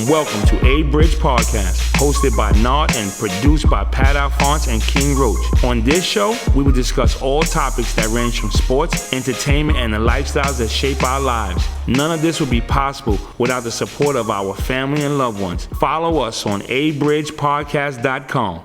Welcome to A Bridge Podcast, hosted by Nard and produced by Alphonse and King Roach. On this show, we will discuss all topics that range from sports, entertainment, and the lifestyles that shape our lives. None of this would be possible without the support of our family and loved ones. Follow us on abridgepodcast.com.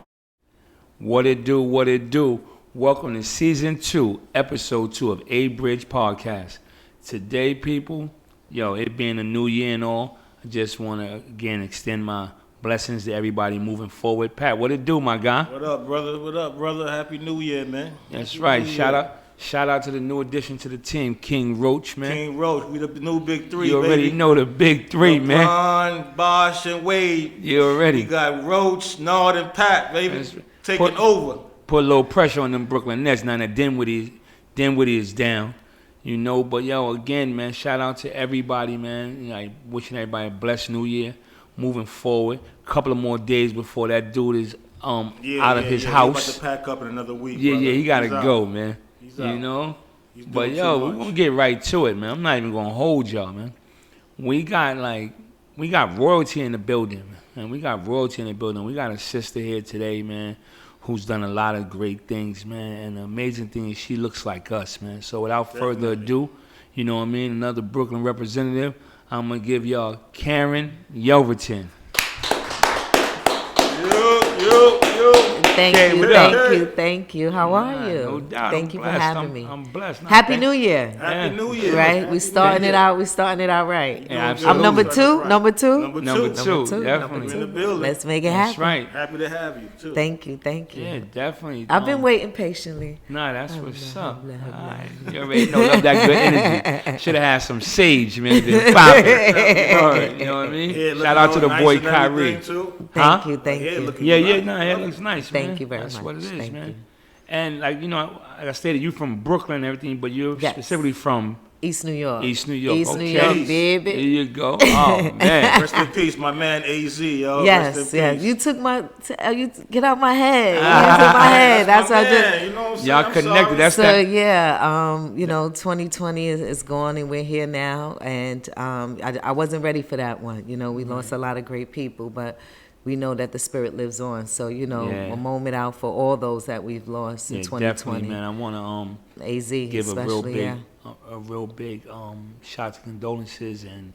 What it do, what it do. Welcome to Season 2, Episode 2 of A Bridge Podcast. Today, people, it being a new year and all, I just want to, again, extend my blessings to everybody moving forward. Pat, what it do, my guy? What up, brother? What up, brother? Happy New Year, man. That's right. Shout out to the new addition to the team, King Roach, man. King Roach, we the new big three, You already know the big three, man. LeBron, Bosh, and Wade. You already. We got Roach, Nard, and Pat, baby, taking over. Put a little pressure on them Brooklyn Nets. Now that Dinwiddie is down. But again, man, shout out to everybody, man. Wishing everybody a blessed new year. Moving forward, a couple of more days before that dude is out of his house. He's about to pack up in another week. Yeah, brother. he gotta go, man. He's out. But we're gonna get right to it, man. I'm not even gonna hold y'all, man. We got royalty in the building, man. We got a sister here today, man, who's done a lot of great things, man. And the amazing thing is she looks like us, man. So without further ado, another Brooklyn representative, I'm going to give y'all Karen Yelverton. Thank you. How are you? No doubt. Thank you for having me. I'm blessed. Happy New Year. Happy New Year. Right? We're starting it out right. Yeah, I'm number two. Number two, Definitely. In the building. Let's make it That's happen. right. Happy to have you, too. Thank you. Yeah, definitely. I've been waiting patiently. Nah, that's what's up. All right. You already know, love that good energy. Should have had some sage, man. Been popping. You know what I mean? Yeah, shout out to the boy Kyrie. Thank you. It looks nice, man. Thank you very That's much. what it is, Thank man. you. And like I stated, you from Brooklyn and everything, but you're specifically from East New York. New York, New York, baby. There you go. Oh man. Rest in peace, my man AZ, yo. Yes. You took you get out my head. You took my head. That's what I man. just. You know what I'm saying? Y'all connected. That's So that. 2020 is gone and we're here now, and I wasn't ready for that one. We lost a lot of great people, but we know that the spirit lives on. So a moment out for all those that we've lost in 2020. Definitely, man. I want to AZ give especially, a real big shout to condolences and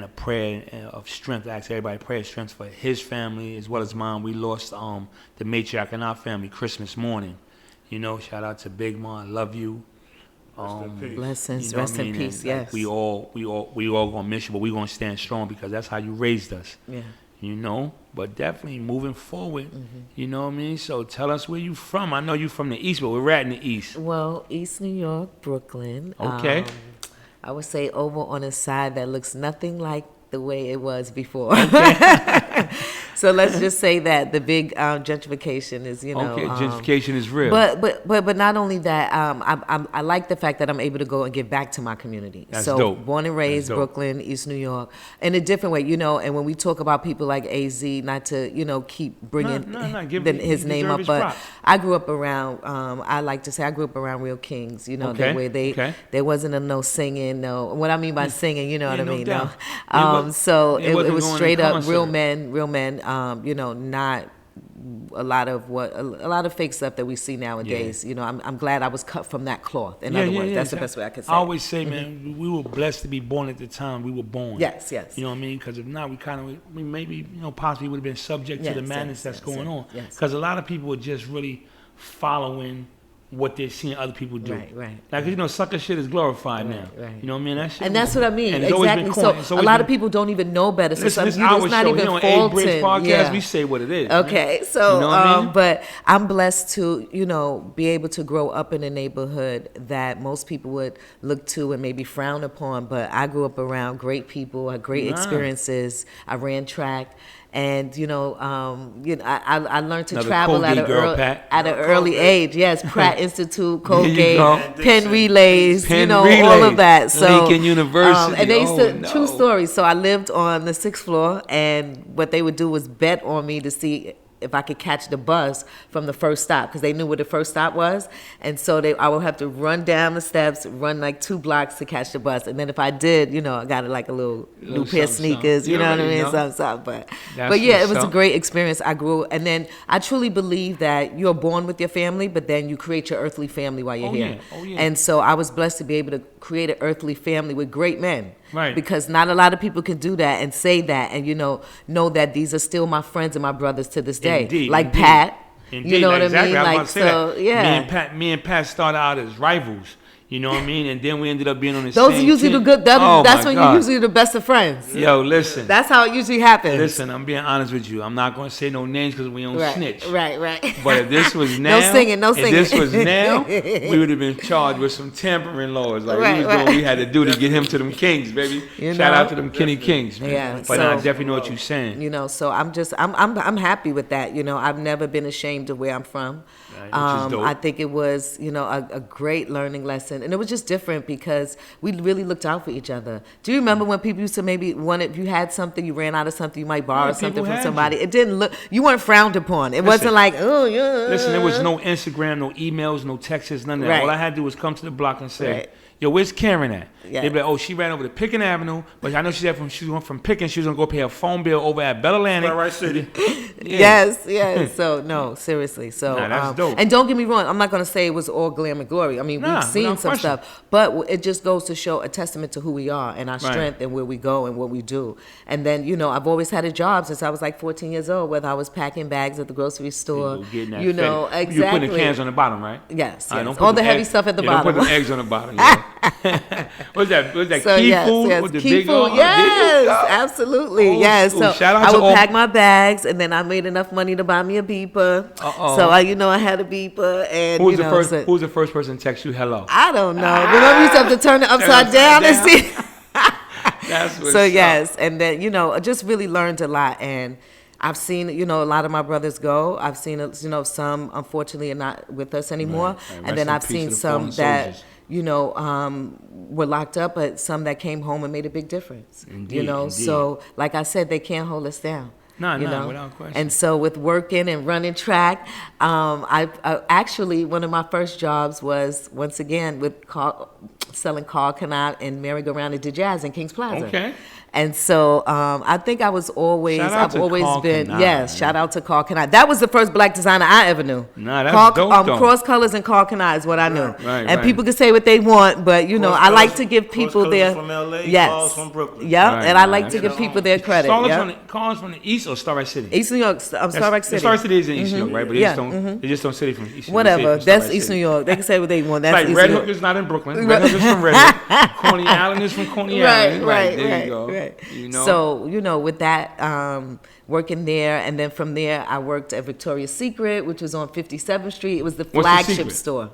a prayer of strength. I ask everybody prayer of strength for his family as well as mine. We lost the matriarch in our family Christmas morning. Shout out to Big Ma. I love you. Blessings, rest in peace. And, yes. We all gonna miss you, but we gonna stand strong because that's how you raised us. Yeah. But definitely moving forward, you know what I mean? So tell us where you from. I know you from the East, but we're at in the East. Well, East New York, Brooklyn. Okay. I would say over on a side that looks nothing like the way it was before. Okay. So let's just say that the big gentrification is, Okay, gentrification is real. But not only that, I like the fact that I'm able to go and give back to my community. That's so dope. Born and raised Brooklyn, East New York, in a different way, and when we talk about people like AZ, not to keep bringing his name up, but props. I grew up around. I like to say I grew up around real kings. There wasn't no singing. No, what I mean by singing, you know what I mean. No, so it was straight up real men. Not a lot of fake stuff that we see nowadays. Yeah. I'm glad I was cut from that cloth. In other words, that's the best way I could say. I always say, man, we were blessed to be born at the time we were born. Yes. You know what I mean? Because if not, we maybe possibly would have been subject to the madness that's going on. Because a lot of people are just really following what they're seeing other people do. Right. Like, sucker shit is glorified now. Right. You know what I mean? That shit. And that's what I mean. Exactly. So a lot of people don't even know better. So this it's our not show. even A Bridge Podcast, Yeah. we say what it is. Okay. Man. So, you know what I mean? But I'm blessed to, be able to grow up in a neighborhood that most people would look to and maybe frown upon. But I grew up around great people, had great experiences. I ran track. And I learned to travel at an early age. Yes, Pratt Institute, Colgate, Penn Relays, all of that. So Lincoln University. And they used to true story. So I lived on the 6th floor, and what they would do was bet on me to see if I could catch the bus from the first stop, because they knew where the first stop was. And so I would have to run down the steps, run like 2 blocks to catch the bus. And then if I did, I got like a little new pair of sneakers, you know what I mean? Something. But yeah, it was a great experience. I grew, and then I truly believe that you're born with your family, but then you create your earthly family while you're here. And so I was blessed to be able to create an earthly family with great men. Right. Because not a lot of people can do that and say that and, know that these are still my friends and my brothers to this day. Indeed, like indeed. Pat. Indeed. You know what exactly. I mean? I was about to say that. Yeah. Me and Pat started out as rivals. You know what I mean? And then we ended up being on the Those same are usually team. the good. That's when you're usually the best of friends. Yo, listen. That's how it usually happens. Listen, I'm being honest with you. I'm not going to say no names because we don't snitch. Right. But if this was now, no singing. If this was now, we would have been charged with some tampering laws. Like we was doing what we had to do to get him to them Kings, baby. Shout out to them Kenny Kings, man. Yeah, but I definitely know what you're saying. So I'm happy with that. I've never been ashamed of where I'm from. Which is dope. I think it was, a great learning lesson, and it was just different because we really looked out for each other. Do you remember when people used to maybe if you had something, you ran out of something, you might borrow something from somebody? It didn't look, you weren't frowned upon. It wasn't like, oh yeah. Listen, there was no Instagram, no emails, no texts, none of that. Right. All I had to do was come to the block and say, yo, where's Karen at? Yeah. They'd be like, oh, she ran over to Pickens Avenue, but I know she went from Pickens. She was going to go pay a phone bill over at Bell Atlantic. Right City. Yes. So, no, seriously. So, that's dope. And don't get me wrong, I'm not going to say it was all glam and glory. I mean, we've seen some stuff, but it just goes to show a testament to who we are and our strength and where we go and what we do. And then, I've always had a job since I was like 14 years old, whether I was packing bags at the grocery store. Exactly. You putting the cans on the bottom, right? Yes. All the heavy stuff at the bottom. Don't put the eggs on the bottom. What's that? So, key food? Yes. With the key big food. Yes, absolutely. Yes. So I would pack my bags, and then I made enough money to buy me a beeper. So I had a beeper, and who's the first person to text you hello? I don't know. Remember, you used to have to turn it upside down and see. That's what's so up. Yes, and then I just really learned a lot, and I've seen a lot of my brothers go. I've seen some unfortunately are not with us anymore, Right. And then I've seen some that were locked up, but some that came home and made a big difference. Indeed. So like I said, they can't hold us down. No, without question. And so with working and running track, I actually, one of my first jobs was, once again, with selling car canal and merry-go-round at the Jazz in Kings Plaza. Okay. And so I think I was always, I've always been, Canal, yes, shout out to Carl Canal. That was the first black designer I ever knew. Nah, that's dope, though. Cross Colors and Carl Canal is what I knew. Right. People can say what they want, but, I like to give people their, from LA, yes. from Brooklyn. Yep, Right, and I like to give people their credit. Cars from the East or Starlight City? East New York, Starlight City. Starlight City is in East New York, right? But they just don't say it from East New York. Whatever, that's East New York. They can say what they want. That's like East Red New Hook York. is not in Brooklyn. Red Hook is from Red Hook. Coney Island is from Coney Island. Right, there you go. So, with that, working there, and then from there, I worked at Victoria's Secret, which was on 57th Street. It was the flagship store.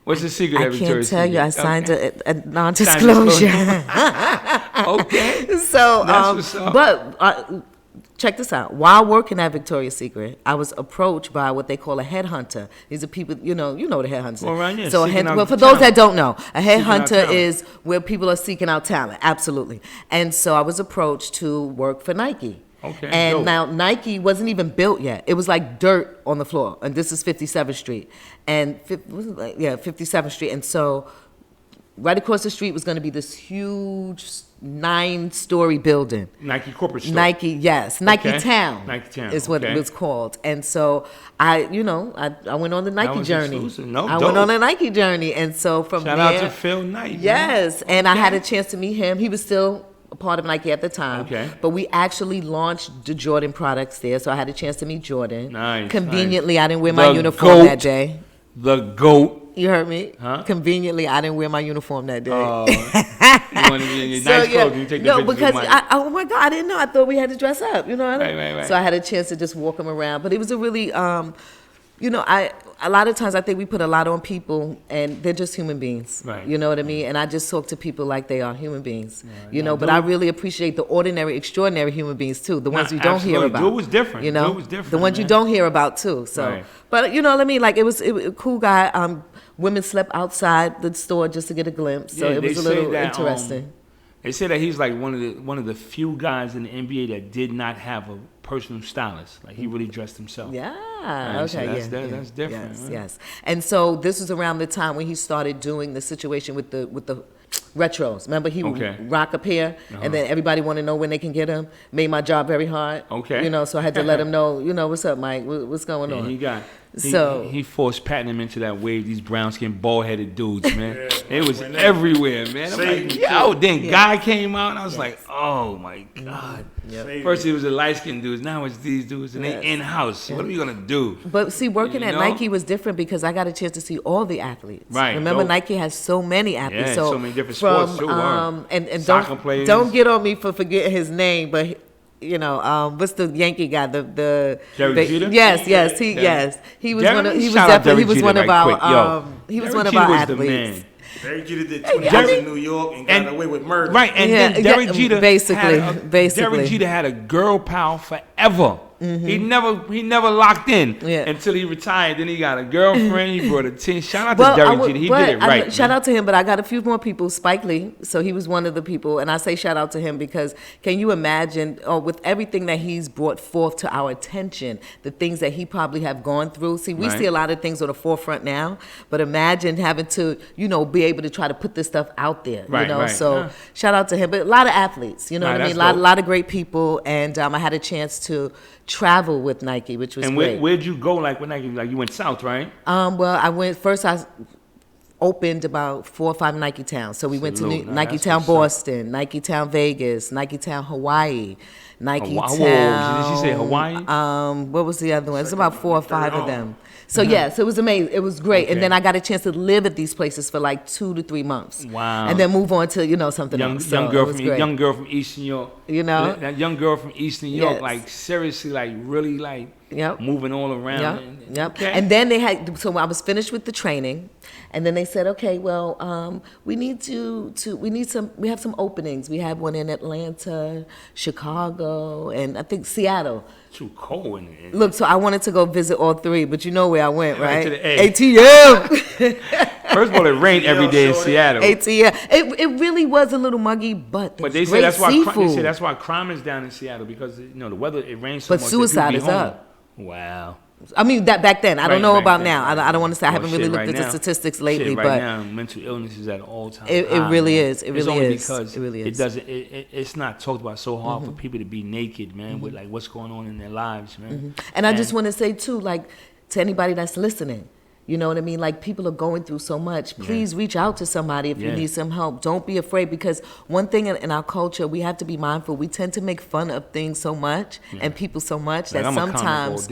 What's the secret at Victoria's Secret? I can't tell you. I signed a non-disclosure. Okay. So, That's what's up. but check this out. While working at Victoria's Secret, I was approached by what they call a headhunter. These are people, you know the headhunters. Well, right, yeah, So, for those that don't know, a headhunter is where people are seeking out talent. Absolutely. And so I was approached to work for Nike. Okay. And now Nike wasn't even built yet. It was like dirt on the floor. And this is 57th Street. And 57th Street. And so right across the street was going to be this huge 9-story building. Nike corporate store. Nike, yes. Nike Okay. Town. Nike Town, is what okay. it was called. And so I went on the Nike was journey. exclusive. No, I dope. went on a Nike journey. And so from Shout there. out to Phil Knight. Yes. And I had a chance to meet him. He was still a part of Nike at the time. Okay. But we actually launched the Jordan products there. So I had a chance to meet Jordan. Nice. Conveniently, I didn't wear my The uniform GOAT. that day. The GOAT. You heard me? Huh? Conveniently, I didn't wear my uniform that day. You want to be in your nice clothes and you take the pictures because with Mike. oh my God, I didn't know. I thought we had to dress up. You know what I mean? Right. So I had a chance to just walk him around. But it was a really, a lot of times I think we put a lot on people, and they're just human beings. Right. You know what I mean? And I just talk to people like they are human beings. Yeah, but I really appreciate the ordinary, extraordinary human beings too. The ones you don't hear about. Dude was different. You know, Dude was different, the ones you man. don't hear about too. So, Right. but you know what I mean? Like it was a cool guy. Women slept outside the store just to get a glimpse. So Yeah, it was they a say little that, interesting. They say that he's like one of the few guys in the NBA that did not have a personal stylist. Like he really dressed himself. Yeah. Right? Okay. So that's different. Yes. Right? Yes. And so this was around the time when he started doing the situation with the retros. Remember, he would rock a pair, and then everybody want to know when they can get him. Made my job very hard. Okay. You know, so I had to let him know. You know, what's up, Mike? What's going on? He forced patting him into that wave. These brown skinned bald headed dudes, man. It was everywhere, man. I'm like, yo. Then Guy came out, and I was like, oh my God. Yep. First it was the light skinned dudes, now it's these dudes, and they in house. What are we gonna do? But see, working at Nike was different because I got a chance to see all the athletes. Right. Remember, Nike has so many athletes. Yeah, so many different sports too. And soccer players. Don't get on me for forgetting his name, but. You know, what's the Yankee guy? The Derek Jeter? Yes, he was one of our athletes. Derek Jeter did 20 years in New York and got away with murder. Right, and then Derek Jeter basically. Derek Jeter had a girl pal forever. He never locked in until he retired. Then he got a girlfriend. He brought a 10. Shout out to Derek Jeter. He did it right. Shout out to him, but I got a few more people. Spike Lee, so he was one of the people, and I say shout out to him because can you imagine with everything that he's brought forth to our attention, the things that he probably have gone through. See, we see a lot of things on the forefront now, but imagine having to be able to try to put this stuff out there. So shout out to him. But a lot of athletes, you know what I mean. A lot of great people, and I had a chance to travel with Nike, which was great. And where'd you go like with Nike? Like you went south, right? Well, I went first. I opened about 4 or 5 Nike towns. So we went to Nike Town Boston, Nike Town Vegas, Nike Town Hawaii, Nike Town. Did she say Hawaii? What was the other one? It's about 4 or 5 of them. So yes, it was amazing. It was great, and then I got a chance to live at these places for like 2 to 3 months. Wow! And then move on to something else. Young girl from Eastern York. That young girl from Eastern York, like seriously, like really, like moving all around. Yep. Okay. And then they had. So I was finished with the training, and then they said, okay, well, we have some openings. We have one in Atlanta, Chicago, and I think Seattle. Too cold in there. Look, so I wanted to go visit all 3, but you know where I went, right? To the A. ATM. First of all, it rained every day in Seattle. ATM. It really was a little muggy, but they say that's why crime is down in Seattle because the weather it rains so much. But suicide is up. Wow. I mean that back then. I don't know about now. I don't want to say I haven't really looked at the statistics lately, but now mental illness is at all time. It really is. It really is. Because it really is. It's not talked about so hard for people to be naked, man, with like what's going on in their lives, man. And I just want to say too, like to anybody that's listening. You know what I mean? Like people are going through so much. Please reach out to somebody if you need some help. Don't be afraid because one thing in our culture, we have to be mindful. We tend to make fun of things so much and people so much that sometimes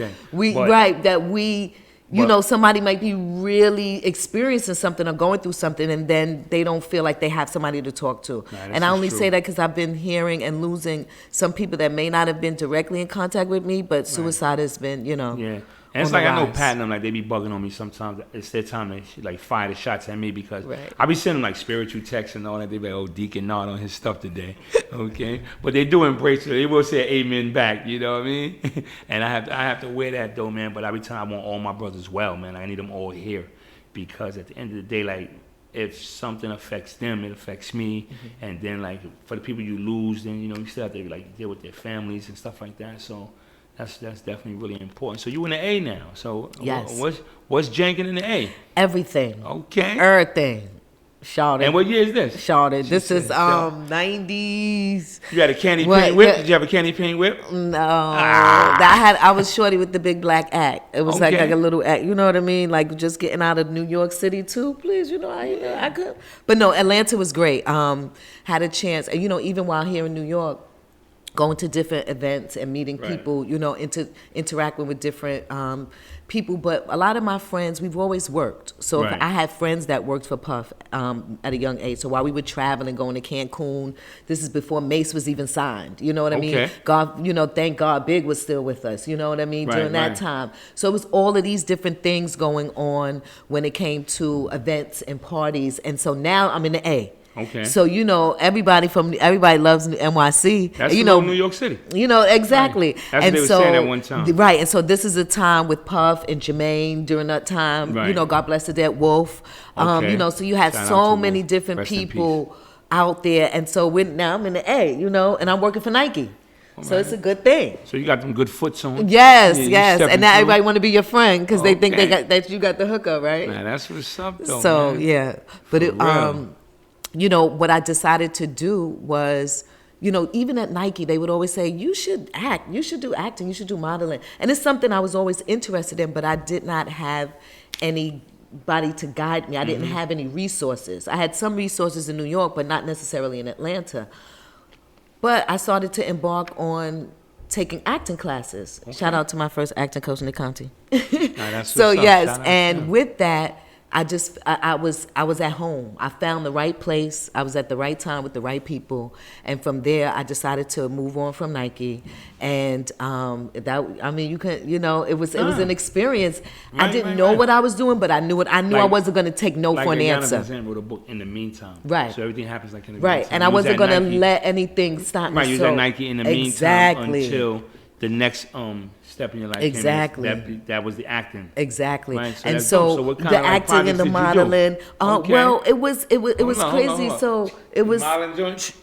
somebody might be really experiencing something or going through something and then they don't feel like they have somebody to talk to. And I only say that because I've been hearing and losing some people that may not have been directly in contact with me, but suicide has been, Yeah. And it's like I know Pat and them, like they be bugging on me sometimes. It's their time to like fire the shots at me because I be sending like spiritual texts and all that. They be like, oh, Deacon Nard on his stuff today, okay? But they do embrace it. They will say amen back, you know what I mean? And I have to wear that though, man. But every time I want all my brothers well, man. I need them all here because at the end of the day, like if something affects them, it affects me. And then like for the people you lose, then you still have to like deal with their families and stuff like that. So. That's definitely really important. So you in the A now. So what's janking in the A? Everything. Okay. Everything. Shawty. And what year is this? Shawty. This is 90s. You had a candy paint whip? Did you have a candy paint whip? No. I was shorty with the big black act. It was like a little act. You know what I mean? Like just getting out of New York City too. Please, I could. But no, Atlanta was great. Had a chance. And even while here in New York, going to different events and meeting people, interacting with different people. But a lot of my friends, we've always worked. So if I had friends that worked for Puff at a young age. So while we were traveling, going to Cancun, this is before Mace was even signed. You know what I mean? God, thank God Big was still with us. You know what I mean? During that time. So it was all of these different things going on when it came to events and parties. And so now I'm in the A. Okay. So everybody loves NYC. That's New York City. Exactly. Right. That's what they were saying at one time. Right, and so this is a time with Puff and Jermaine during that time. Right. God bless the dead Wolf. Okay. So you had so many different people out there. And so now I'm in the A, and I'm working for Nike. So it's a good thing. So you got them good foots on. Yes. And now everybody want to be your friend because they think that you got the hookup, right? Man, that's what's up, though. So man. yeah, but what I decided to do was, even at Nike, they would always say, you should act, you should do acting, you should do modeling. And it's something I was always interested in, but I did not have anybody to guide me. I didn't have any resources. I had some resources in New York, but not necessarily in Atlanta. But I started to embark on taking acting classes. Okay. Shout out to my first acting coach, Nick Conti. So yes, and with that, I was at home. I found the right place. I was at the right time with the right people, and from there I decided to move on from Nike. And it was an experience. I didn't know what I was doing, but I knew it. I knew I wasn't going to take no for an answer. Wrote a book in the meantime, right? So everything happens like in the meantime. Right, and I wasn't going to let anything stop me. Right, you was at Nike in the meantime until the next step in your life. Exactly. That was the acting. Exactly. Right, and so the acting and the modeling. Well, it was crazy. So it was. Modeling joint.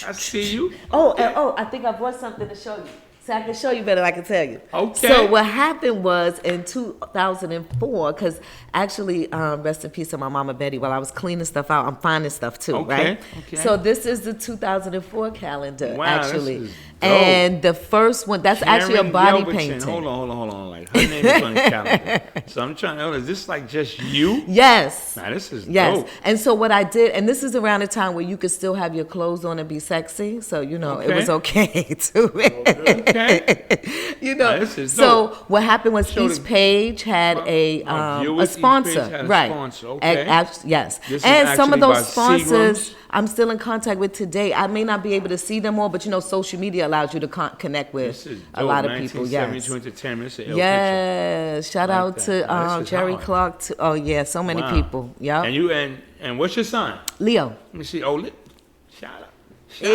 I see you. Oh, I think I brought something to show you. So I can show you better than I can tell you. Okay. So what happened was in 2004, because actually, rest in peace to my mama Betty, while I was cleaning stuff out, I'm finding stuff too, right? Okay. So this is the 2004 calendar, actually. This is dope. And the first one, that's actually a body Yelverton. painting. Hold on. Like, her name is on the calendar. So I'm trying to know, is this like just you? Yes. Nah, this is yes. dope. And so what I did, and this is around the time where you could still have your clothes on and be sexy. So, it was okay to Okay. This is dope. So what happened was each page had a sponsor. Right. Okay. Yes. This and is some of those sponsors I'm still in contact with today. I may not be able to see them all, but social media allows you to connect with a lot of people. Yes. Yes. Shout out to Jerry Clark. So many people. Yeah. And what's your sign? Leo. Let me see. Shout out to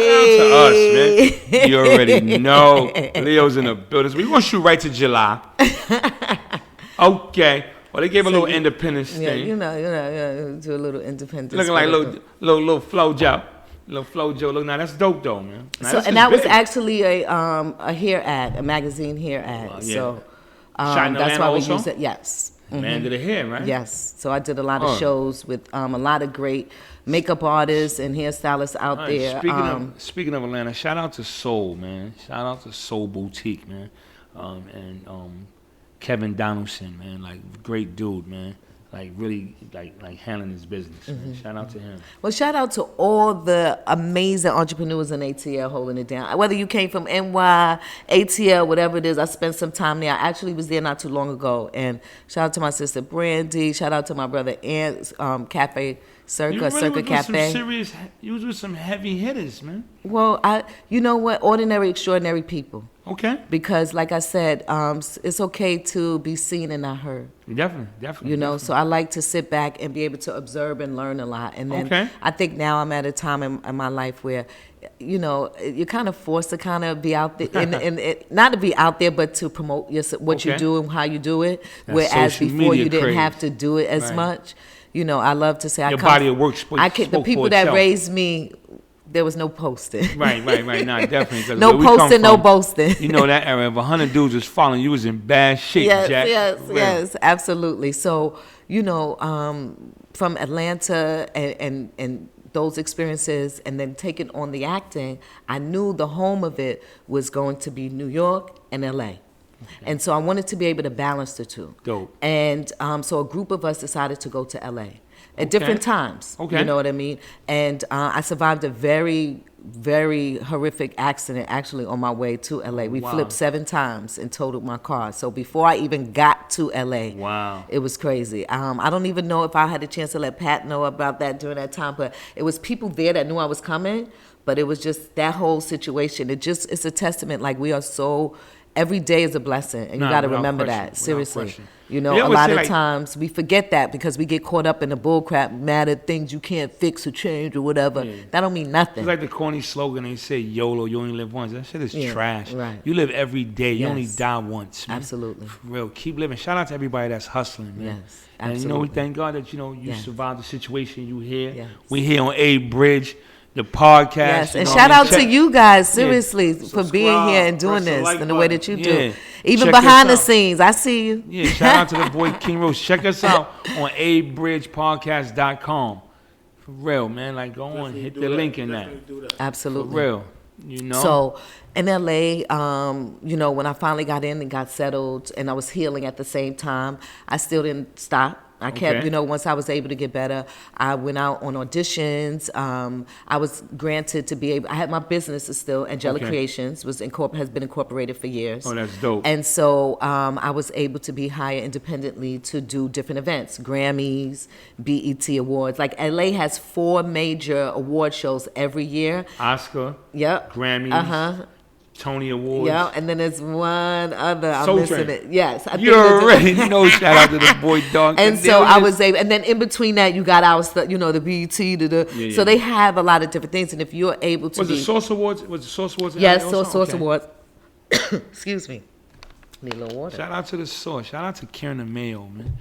us, man. You already know. Leo's in the building. We're going to shoot right to July. Okay. Well, they gave a little independence thing. Do a little independence. Looking like little FloJo. Little FloJo. Look, now that's dope, though, man. Now, and that was actually a hair ad, a magazine hair ad. Yeah. So that's why we used it. Yes. Man did a hair, right? Yes. So I did a lot of shows with a lot of great makeup artists and hairstylists out there. Speaking of Atlanta, shout out to Soul, man. Shout out to Soul Boutique, man. And Kevin Donaldson, man, like great dude, man. Like really, like handling his business. Man. Shout out to him. Well, shout out to all the amazing entrepreneurs in ATL holding it down. Whether you came from NY, ATL, whatever it is, I spent some time there. I actually was there not too long ago. And shout out to my sister Brandy. Shout out to my brother Ant, Cafe Circa, Circa Cafe. You was with some heavy hitters, man. Well, you know what? Ordinary, extraordinary people. Okay. Because, like I said, it's okay to be seen and not heard. Definitely. Definitely. So I like to sit back and be able to observe and learn a lot. And then I think now I'm at a time in my life where, you're kind of forced to kind of be out there, and not to be out there, but to promote what you do and how you do it. That's whereas before you didn't have to do it as much. I love to say your body of work the people that raised me, there was no posting. Right. Nah, definitely. No posting, no boasting. You know that era. If 100 dudes was following you, was in bad shape, Jack. Yes, absolutely. So, from Atlanta and those experiences and then taking on the acting, I knew the home of it was going to be New York and LA. Okay. And so I wanted to be able to balance the two. Dope. And so a group of us decided to go to LA at different times. Okay. You know what I mean? And I survived a very, very horrific accident actually on my way to LA. We flipped 7 times and totaled my car. So before I even got to LA, it was crazy. I don't even know if I had a chance to let Pat know about that during that time, but it was people there that knew I was coming, but it was just that whole situation. It's a testament, like we are so... Every day is a blessing, and you got to remember that. Seriously. A lot of times we forget that because we get caught up in the bullcrap, mad at things you can't fix or change or whatever. Yeah. That don't mean nothing. It's like the corny slogan, they say, YOLO, you only live once. That shit is trash. Right. You live every day. You only die once, man. Absolutely. For real. Keep living. Shout out to everybody that's hustling, man. Yes, absolutely. And we thank God that, you survived the situation you here. Yes. We here on A Bridge. the podcast. Yes, and you know shout what I out mean? to you guys, seriously, for Subscribe, being here and doing press the this like in the way button. that you Yeah. do. Even Check us behind the out. scenes, I see you. Yeah, shout out to the boy King Roach. Check us out on abridgepodcast.com. For real, man. Like, go on, hit the link in that. For Absolutely. real. You know? So in LA, you know, when I finally got in and got settled and I was healing at the same time, I still didn't stop. I kept, Okay. you know, once I was able to get better, I went out on auditions. I was granted to be able, I had my businesses still, Angelic Okay. Creations has been incorporated for years. Oh, that's dope. And so I was able to be hired independently to do different events, Grammys, BET Awards. Like LA has 4 major award shows every year. Oscar, Yep. Grammys, Tony Awards. Yeah, and then there's one other. I'm Soul missing Train. it. Yes, I You think there's a- already know. Shout out to the boy Dog. And so I was able, and then in between that, you got our stuff, you know, the BET, Yeah, so yeah. they have a lot of different things. And if you're able to Was be, the Source Awards? Was the Source Awards? in yes, LA so also? Source Okay. Awards. Excuse me, need a little water. Shout out to the Source. Shout out to Karen the Mayo, man.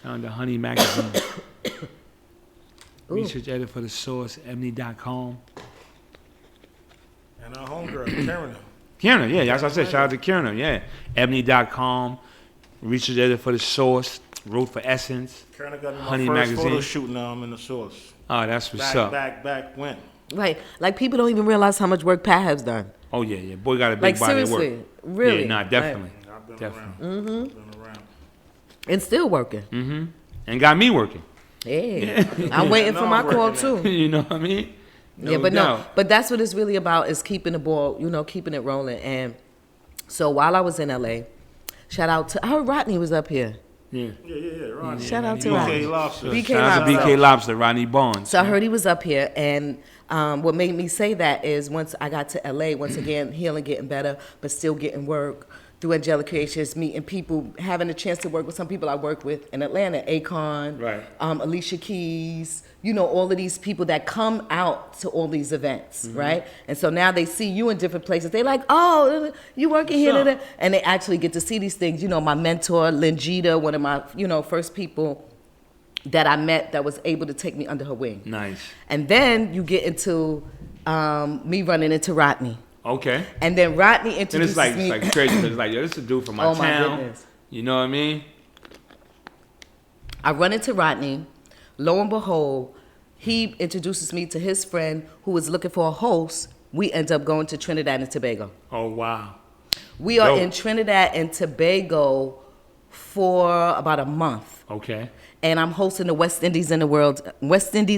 Shout out to Honey Magazine. Research editor for the Source, ebony.com. And our homegirl, Karen. Karen, yeah, that's what I said. Shout out to Karen, yeah. Ebony.com, research editor for the Source, wrote for Essence. Karen got me my Honey first Magazine. photo shoot now. I'm in the Source. Oh, that's what's Back up. when? Right, like people don't even realize how much work Pat has done. Oh, yeah, yeah. Boy got a big Like body of seriously, work. really. Yeah, nah, definitely. I've been Definitely. around. Been around. And still working. And got me working. Yeah, I'm waiting No, for my I'm call working too. You know what I mean? Yeah, but no, doubt. but that's what it's really about is keeping the ball, you know, keeping it rolling. And so while I was in LA, shout out to, I heard Rodney was up here. Yeah. Yeah. Rodney. Shout out to BK Rodney. Lobster. BK Shout out to Lobster. BK Lobster, Rodney Barnes. So I heard he was up here, and what made me say that is once I got to LA, once again, healing, getting better, but still getting work through Angelic Creations, meeting people, having a chance to work with some people I work with in Atlanta, Akon, Right. Alicia Keys, you know, all of these people that come out to all these events, right? And so now they see you in different places. They like, oh, you working here, What's up? and they actually get to see these things. You know, my mentor, Lingita, one of my, you know, first people that I met that was able to take me under her wing. Nice. And then you get into me running into Rodney. Okay. And then Rodney And introduces it's like, me. it's like crazy. 'Cause it's like, yo, this is a dude from my Oh, my town. goodness. You know what I mean? I run into Rodney. Lo and behold, he introduces me to his friend who was looking for a host. We end up going to Trinidad and Tobago. Oh, wow. We are Dope. in Trinidad and Tobago for about a month. Okay. And I'm hosting the West Indies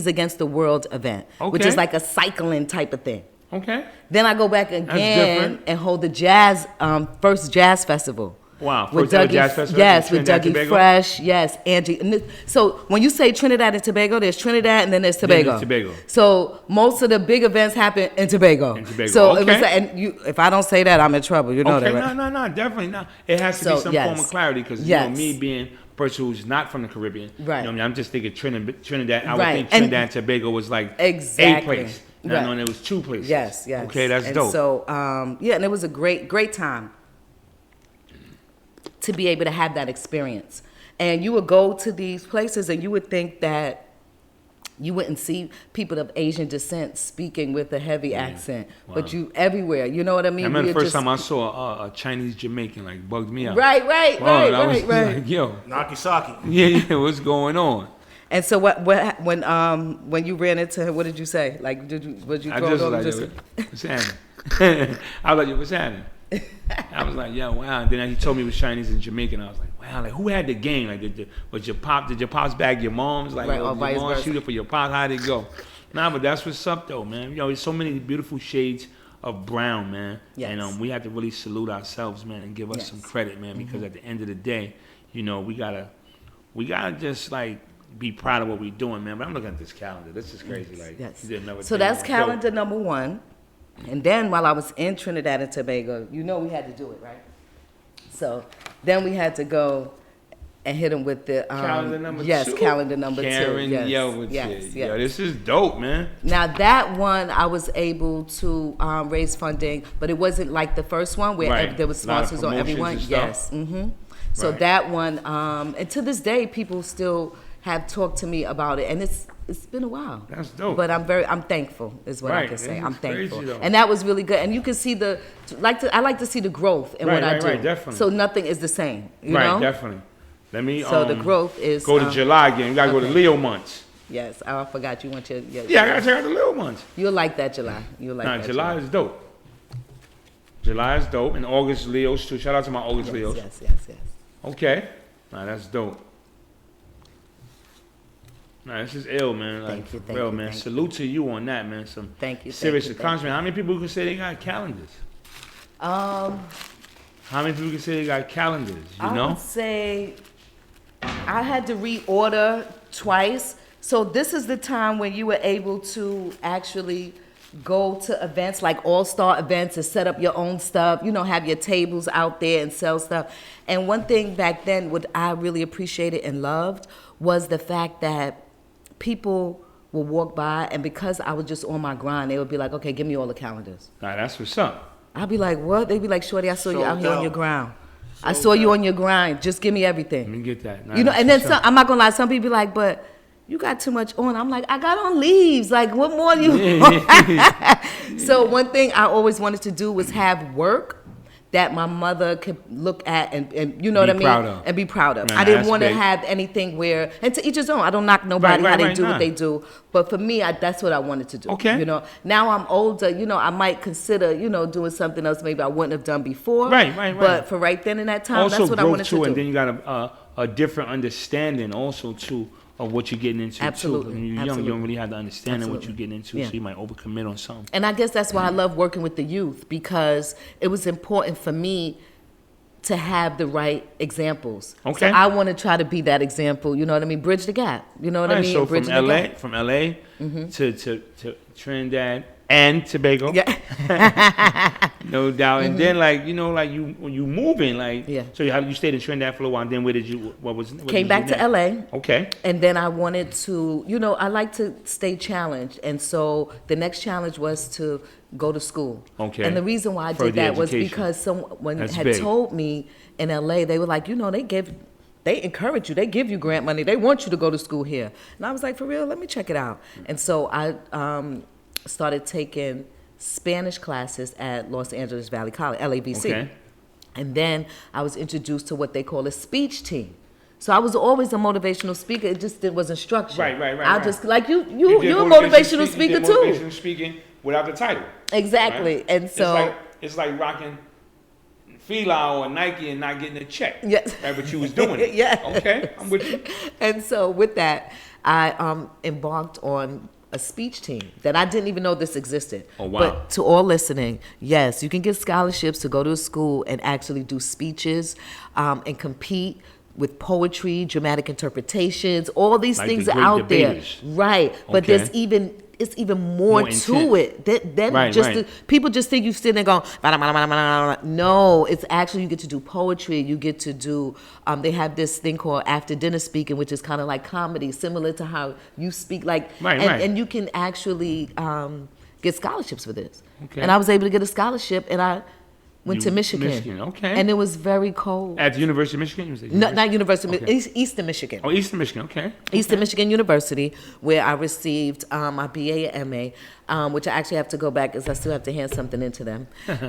Against the World event, which Okay. is like a cycling type of thing. Okay. Then I go back again different. and hold the jazz, first jazz festival. Wow. With First ever Dougie, jazz festival yes, in with Trinidad Dougie and Tobago? Fresh, yes, Angie. So when you say Trinidad and Tobago, there's Trinidad and then there's Tobago. there's Tobago. So most of the big events happen in Tobago. In Tobago, So it was, okay. and if I don't say that, I'm in trouble. You know Okay, that, right? no, definitely not. It has to be So, some yes. form of clarity because you Yes. know me being a person who's not from the Caribbean. Right. You know what I mean? I'm just thinking Trinidad. I would Right. think And- Trinidad and Tobago was like Exactly. a place. Not Right. knowing it was 2 places. Yes. Okay, that's and dope. So yeah, and it was a great time to be able to have that experience. And you would go to these places and you would think that you wouldn't see people of Asian descent speaking with a heavy accent, but you everywhere. You know what I mean? I remember We the are first just- time I saw a Chinese Jamaican like bugged me out. Right. Oh, and I was Right. like, yo, Nakisaki. yeah, what's going on? And so when you ran into him, what did you say? Like, was you I thrown just over? was like, yo, what's happening? I was like, yo, what's happening? I was like, yo, wow. And then he told me it was Chinese and Jamaican. I was like, wow, like who had the game? Like, did your pops bag your mom's? Like, Right, yo, or did vice your mom versa. shoot it for your pops? How did it go? Nah, but that's what's up though, man. You know, there's so many beautiful shades of brown, man. Yes. And we have to really salute ourselves, man, and give us Yes. some credit, man, because at the end of the day, you know, we gotta just like be proud of what we're doing, man. But I'm looking at this calendar. This is crazy. Like, Yes. you did another So thing. that's Dope. calendar number 1. And then while I was in Trinidad and Tobago, you know we had to do it, right? So then we had to go and hit them with the Calendar number 2. yes, calendar number 2. Karen Yes, Yelverton. yes. Yo, this is dope, man. Now that one I was able to raise funding, but it wasn't like the first one where Right. there was A lot of sponsors on promotions everyone. and stuff. Yes. So Right. that one, and to this day, people still have talked to me about it, and it's it's been a while. That's dope. But I'm thankful is what I Right, can say. this I'm is crazy, thankful. though. And that was really good. And you can see I like to see the growth in what I do. Right, definitely. So nothing is the same, you Right, know? definitely. Let me. So the growth is. Go to July again. You gotta go to okay. Leo months. Yes, I forgot you want your. Yeah, I gotta check out the Leo months. You'll like that July. You'll like that July is dope. July is dope, and August is Leos too. Shout out to my August Leos. Yes. Okay, that's dope. This is ill, man. Like, Thank real, you, man. thank Salute to you on that, man. Some Thank you. serious thank you. accomplishment. How many people can say they got calendars? How many people can say they got calendars? You I know? would say I had to reorder twice. So this is the time when you were able to actually go to events like all-star events and set up your own stuff, have your tables out there and sell stuff. And one thing back then, what I really appreciated and loved was the fact that people would walk by, and because I was just on my grind, they would be like, okay, give me all the calendars. That's what's up. I'd be like, what? They'd be like, shorty, I saw you out here on your grind. I Sold saw you out. on your grind. Just give me everything. Let me get that. And then some, I'm not gonna lie, some people be like, but you got too much on. I'm like, I got on leaves. Like, what more do you? So one thing I always wanted to do was have work that my mother could look at and you know what I mean? Proud of. And be proud of. Man, I didn't that's want to big. have anything where, and to each his own. I don't knock nobody Right, how they right, do nah. what they do. But for me, that's what I wanted to do. Okay. Now I'm older, I might consider, doing something else maybe I wouldn't have done before. Right. But for right then in that time, Also that's what I growth wanted too, to do. and then you got a different understanding also too of what you're getting into. Absolutely. Too. When you're young, Absolutely. you don't really have the understanding of what Absolutely. you're getting into, Yeah. so you might overcommit on something. And I guess that's why I love working with the youth, because it was important for me to have the right examples. Okay. So I want to try to be that example, you know what I mean? Bridge the gap, you know what I Right, mean? so Bridging from the LA, gap. to Trinidad and Tobago, Yeah. no doubt. And then when you moving, Yeah. so you stayed in Trinidad for a while. And then where did you? What Came back to LA. Okay. And then I wanted to, I like to stay challenged. And so the next challenge was to go to school. Okay. And the reason why I Further did that was education. because someone That's had big. told me in LA, they were like, they encourage you, they give you grant money, they want you to go to school here. And I was like, for real, let me check it out. And so I started taking Spanish classes at Los Angeles Valley College, LAVC. Okay. And then I was introduced to what they call a speech team. So I was always a motivational speaker. It just wasn't structured. Right. I just like you're did a motivational speaker you did too. Motivational speaking without the title. Exactly. Right? And so it's like rocking Fila or Nike and not getting a check. Yes. Right, but you was doing it. Yeah. Okay, I'm with you. And so with that, I embarked on a speech team that I didn't even know this existed. Oh, wow. But to all listening, yes, you can get scholarships to go to a school and actually do speeches and compete with poetry, dramatic interpretations, all these Like things the are great out debaters. there. Right. But Okay. it's even more to intent. it than Right, just right. people just think you sitting there going, no, it's actually you get to do poetry, you get to do, they have this thing called after dinner speaking, which is kind of like comedy, similar to how you speak, like, Right, and, right. and you can actually get scholarships for this. Okay. And I was able to get a scholarship, and I went to Michigan. Michigan, okay. And it was very cold. At the University of Michigan? You said No, not University, Okay. Eastern Michigan. Oh, Eastern Michigan, okay. Eastern Michigan University, where I received my BA and MA, which I actually have to go back because I still have to hand something into them.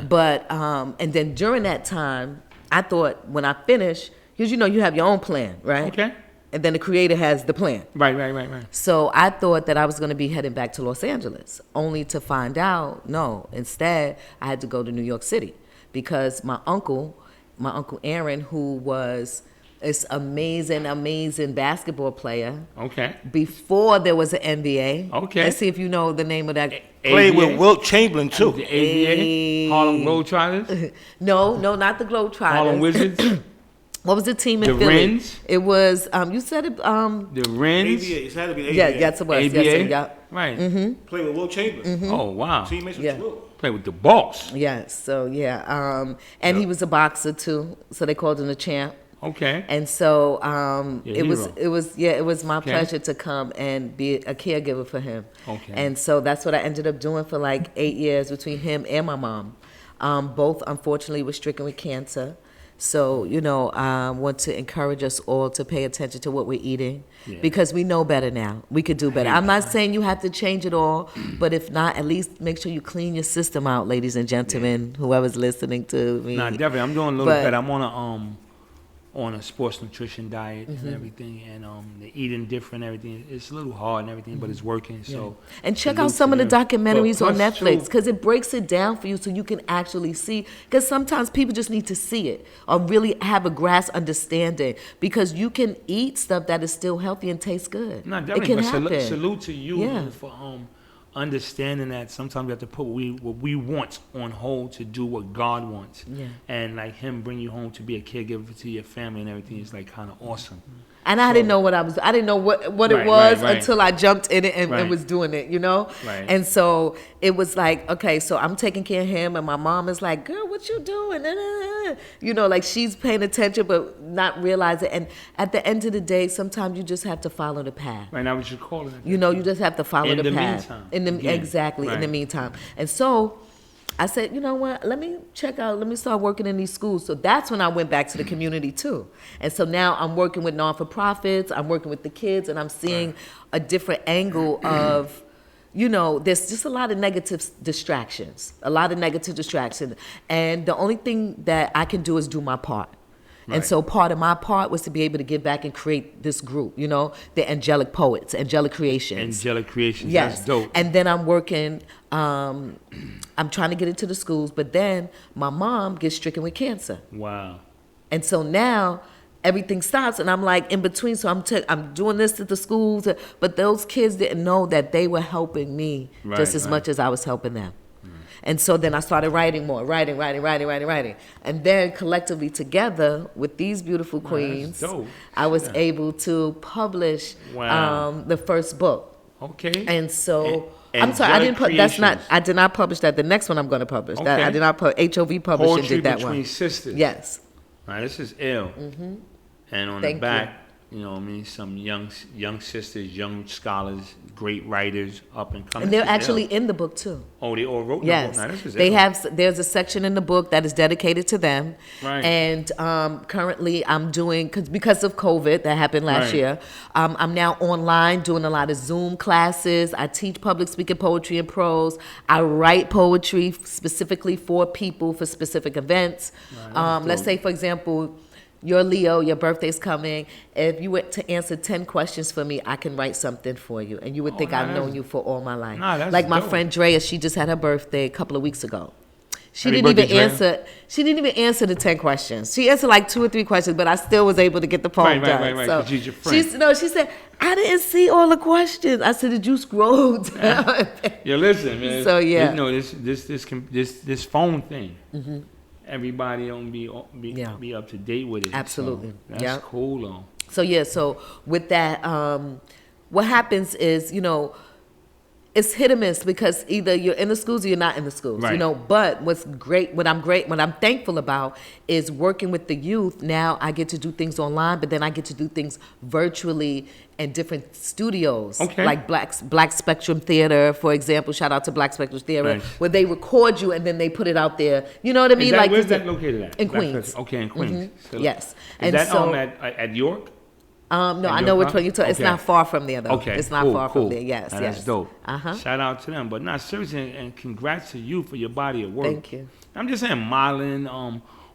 But, and then during that time, I thought when I finish, because you have your own plan, right? Okay. And then the creator has the plan. Right. So I thought that I was going to be heading back to Los Angeles, only to find out, no, instead I had to go to New York City because my uncle Aaron, who was this amazing basketball player, Okay. before there was an NBA. Okay. Let's see if you know the name of that. Played ABA? with Wilt Chamberlain too. The ABA? Harlem Globetrotters? No, not the Globetrotters. Harlem Wizards? What was the team in The Philly? Wrens? It was, you said it, The Wrens? ABA. It had to be ABA. yeah, yes it was. ABA? Yes, sir, yeah. Right. Played with Wilt Chamberlain. Oh, wow. Teammates with Yeah. Wilt. Play with the boss. Yes, so yeah, and he was a boxer too, so they called him the champ. Okay. And so Yeah, it hero. was my Okay. pleasure to come and be a caregiver for him. Okay. And so that's what I ended up doing for like 8 years between him and my mom. Both unfortunately were stricken with cancer. So, I want to encourage us all to pay attention to what we're eating because we know better now. We could do better. I'm not saying you have to change it all, but if not, at least make sure you clean your system out, ladies and gentlemen, whoever's listening to me. Nah, definitely. I'm doing a little better. I'm on a sports nutrition diet and everything, and the eating different, everything. It's a little hard and everything, but it's working. So and check out some of the documentaries on Netflix because it breaks it down for you so you can actually see. Because sometimes people just need to see it or really have a grasp understanding. Because you can eat stuff that is still healthy and tastes good. No, it definitely. can But happen. salute to you Yeah. for understanding that sometimes we have to put what we want on hold to do what God wants. Yeah. And like him bring you home to be a caregiver to your family and everything is like kind of awesome. And I didn't know what I didn't know what it Right, was right. until I jumped in it and Right. was doing it, Right. And so it was like, okay, so I'm taking care of him, and my mom is like, girl, what you doing? Like she's paying attention but not realizing. And at the end of the day, sometimes you just have to follow the path. Right now, what you're calling it. You just have to follow In the the path. meantime. Exactly, in the Right. meantime. And so I said, you know what, let me start working in these schools. So that's when I went back to the community too. And so now I'm working with non-for-profits, I'm working with the kids, and I'm seeing a different angle of, there's just a lot of negative distractions. And the only thing that I can do is do my part. And so part of my part was to be able to give back and create this group, the Angelic Poets, Angelic Creations. Angelic Creations, Yes. that's dope. And then I'm working, I'm trying to get into the schools, but then my mom gets stricken with cancer. Wow. And so now everything stops, and I'm like in between. So I'm doing this to the schools, but those kids didn't know that they were helping me just as much as I was helping them. And so then I started writing more, writing. And then collectively together with these beautiful queens, dope. I was able to publish the first book. Okay. And so And I'm sorry, I didn't put. That's not. Creations. I did not publish that. The next one I'm going to publish. That Okay. I did not put. HOV Publishing Poetry did that Between one. Sisters. Yes. All right, this is ill. And on Thank the back, some young sisters, young scholars, great writers, up and coming. And they're This is actually ill. in the book too. Oh, they all wrote the Yes, book. Now, this is they ill. have. There's a section in the book that is dedicated to them. Right. And currently, I'm doing because of COVID that happened last Right. year. I'm now online doing a lot of Zoom classes. I teach public speaking, poetry, and prose. I write poetry specifically for people for specific events. Let's say, for example, you're Leo, your birthday's coming. If you were to answer 10 questions for me, I can write something for you. And you would think I've known you for all my life. Nah, that's like my dope. friend Drea, she just had her birthday a couple of weeks ago. She Happy didn't birthday, even Drea. answer. She didn't even answer the 10 questions. She answered like 2 or 3 questions, but I still was able to get the poem done. Right. So 'Cause she's your friend. she said, I didn't see all the questions. I said, did you scroll down? Yeah, listen, man. So, yeah. This phone thing. Everybody don't be Yeah. be up to date with it. Absolutely. So that's Yeah. cool though. So with that, what happens is, it's hit or miss because either you're in the schools or you're not in the schools, Right. But what I'm thankful about is working with the youth. Now I get to do things online, but then I get to do things virtually in different studios, Okay. like Black Spectrum Theater, for example. Shout out to Black Spectrum Theater, Nice. where they record you and then they put it out there. You know what I mean? Where's that located at? in Black Queens. Spectrum. Okay, in Queens. So Yes. Is And that so- at York? No, And I your know which pop? one you're talking. It's Okay. not far from there, though. Okay, It's not cool, far cool. from there. Yes, Now, yes. That's dope. Uh-huh. Shout out to them. But not seriously, and congrats to you for your body of work. Thank you. I'm just saying, modeling,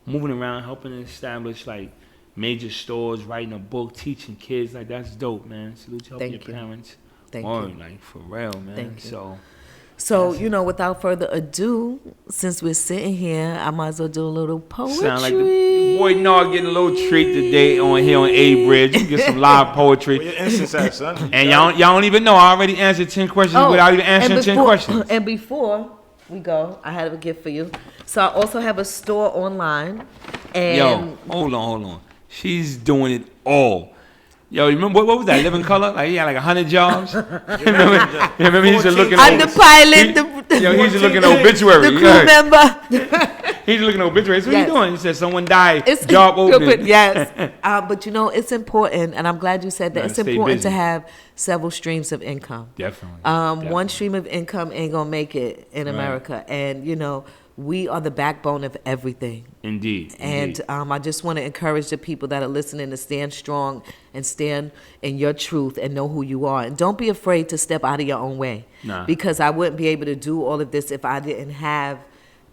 moving around, helping to establish like major stores, writing a book, teaching kids. Like that's dope, man. Salute to help Thank your you. parents. Thank Or, you. like for real, man. Thank you. So So, without further ado, since we're sitting here, I might as well do a little poetry. sound like the boy Nard getting a little treat today on here on A Bridge. You get some live Where poetry. your instance at, son? And y'all don't even know. I already answered 10 questions without even answering and 10 before- questions. And before we go, I have a gift for you. So I also have a store online. And Yo, hold on. She's doing it all. Yo, you remember what was that? Living Color? Like he had like 100 jobs. remember he used to look at I'm the pilot, he used to look at obituary. the crew member. He's looking at obituary. So what Yes. you doing? He said someone died. It's Job opening. Yes. But it's important, and I'm glad you said that. Gotta It's stay important busy. to have several streams of income. Definitely. One stream of income ain't gonna make it in America, and we are the backbone of everything. Indeed. And I just want to encourage the people that are listening to stand strong and stand in your truth and know who you are. And don't be afraid to step out of your own way. Nah. Because I wouldn't be able to do all of this if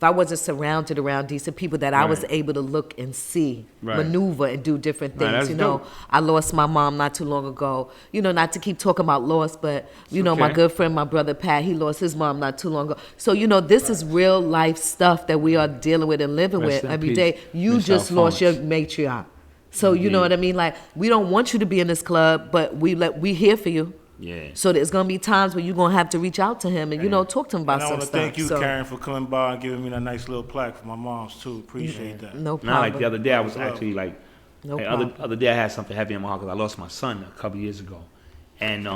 I wasn't surrounded around decent people that I was able to look and see, maneuver and do different things. That's dope. I lost my mom not too long ago. Not to keep talking about loss, but my good friend, my brother Pat, he lost his mom not too long ago. So this is real life stuff that we are dealing with and living Rest with in every peace, day. You Miss just lost your Alphonse. matriarch. So you know what I mean? Like, we don't want you to be in this club, but we here for you. Yeah. So there's gonna be times where you're gonna have to reach out to him and talk to him about And I some want to stuff. thank you, So, Karen, for coming by and giving me that nice little plaque for my mom's too. Appreciate that. no problem. Not like the other day, I was actually like, No hey, problem. other day I had something heavy in my heart because I lost my son a couple years ago, and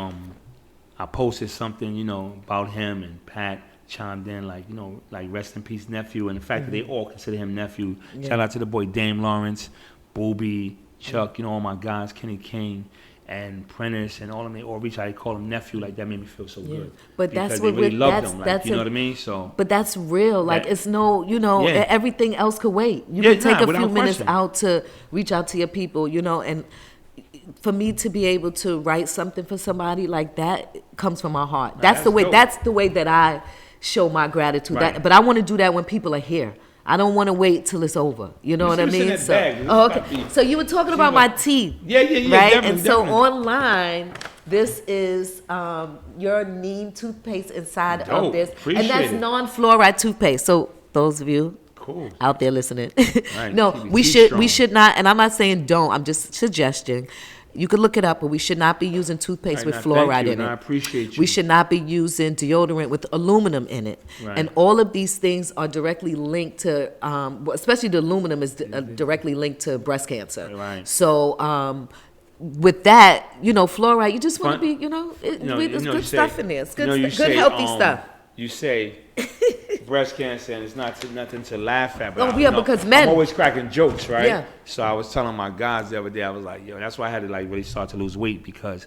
I posted something about him, and Pat chimed in like rest in peace nephew, and the fact that they all consider him nephew. Yeah. Shout out to the boy Dame Lawrence, Booby, Chuck, all my guys, Kenny King. And Prentice and all of them, they all reach out. They call him nephew. Like, that made me feel so good. But because that's they what really loved that's him. Like, that's you know what I mean? So, But that's real. Like, That- it's no, Yeah. everything else could wait. You Yeah, can take nah, a few without minutes question. out to reach out to your people, and for me to be able to write something for somebody like that comes from my heart. That's the that's way. dope. That's the way that I show my gratitude. Right. But I want to do that when people are here. I don't want to wait till it's over. You know what I see what's in mean? that bag. This Oh, got okay. the- So you were talking about my teeth. Yeah, Right? definitely, And so definitely. online, this is your neem toothpaste inside of Dope. this. Appreciate And that's it. non-fluoride toothpaste. So those of you Cool. out there listening. Right, No, keep it we teeth should strong. not, and I'm not saying don't, I'm just suggesting. You could look it up, but we should not be using toothpaste Right, with now, fluoride thank you. in Now, it. I appreciate you. We should not be using deodorant with aluminum in it. Right. And all of these things are directly linked to, especially the aluminum is directly linked to breast cancer. Right. So with that, fluoride, you just want to Fun- be, there's you good say- stuff in there. It's good, you good say, healthy stuff. You say breast cancer, and it's nothing to laugh at. But Oh, yeah, because men- I'm always cracking jokes, right? Yeah. So I was telling my guys the other day, I was like, yo, that's why I had to really start to lose weight, because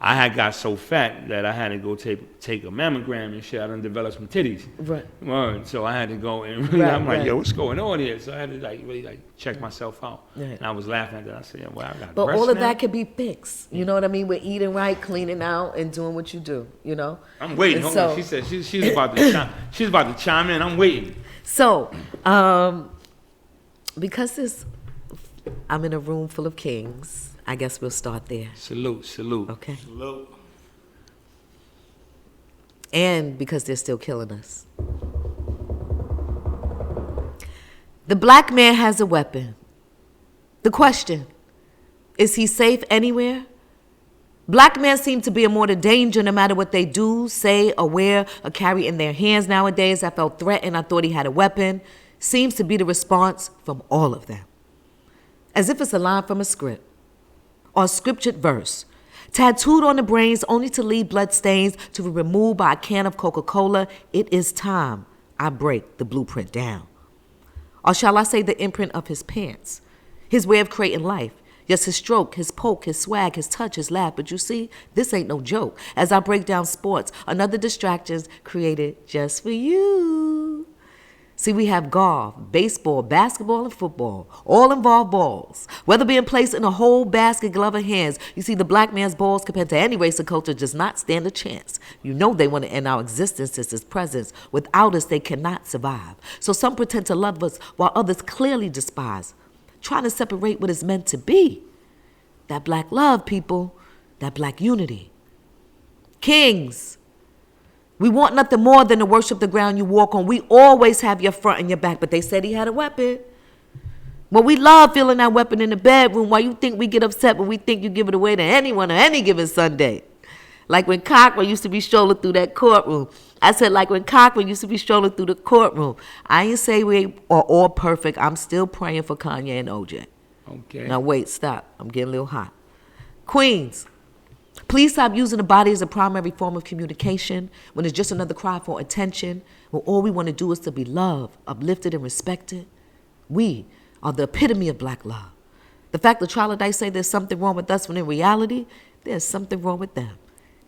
I had got so fat that I had to go take a mammogram and shit. I done developed some titties. Right. Word. So I had to go and really, Right, I'm like, right. yo, what's going on here? So I had to really check myself out. Right. And I was laughing at that. I said, yeah, well, I got But breast all of now? that can be fixed. You know what I mean? With eating right, cleaning out, and doing what you do. I'm waiting. And Hold on. She said she's about to chime in. I'm waiting. So, because I'm in a room full of kings, I guess we'll start there. Salute. Okay. Salute. And because they're still killing us. The black man has a weapon. The question, is he safe anywhere? Black men seem to be a more to danger no matter what they do, say, or wear, or carry in their hands nowadays. I felt threatened. I thought he had a weapon. Seems to be the response from all of them. As if it's a line from a script or a scriptured verse, tattooed on the brains only to leave blood stains to be removed by a can of Coca-Cola. It is time I break the blueprint down. Or shall I say the imprint of his pants, his way of creating life. Yes, his stroke, his poke, his swag, his touch, his laugh. But you see, this ain't no joke. As I break down sports, another distractions created just for you. See, we have golf, baseball, basketball, and football. All involve balls. Whether being placed in a whole basket, glove, or hands, you see the black man's balls compared to any race or culture does not stand a chance. You know they want to end our existence as his presence. Without us, they cannot survive. So some pretend to love us while others clearly despise, trying to separate what is meant to be. That black love, people, that black unity. Kings. We want nothing more than to worship the ground you walk on. We always have your front and your back, but they said he had a weapon. Well, we love feeling that weapon in the bedroom. Why you think we get upset when we think you give it away to anyone on any given Sunday? Like when Cochran used to be strolling through that courtroom. I said like when Cochran used to be strolling through the courtroom. I ain't say we are all perfect. I'm still praying for Kanye and OJ. Okay. Now wait, stop. I'm getting a little hot. Queens. Please stop using the body as a primary form of communication when it's just another cry for attention, when all we want to do is to be loved, uplifted, and respected. We are the epitome of black love. The fact that troglodytes say there's something wrong with us when in reality, there's something wrong with them.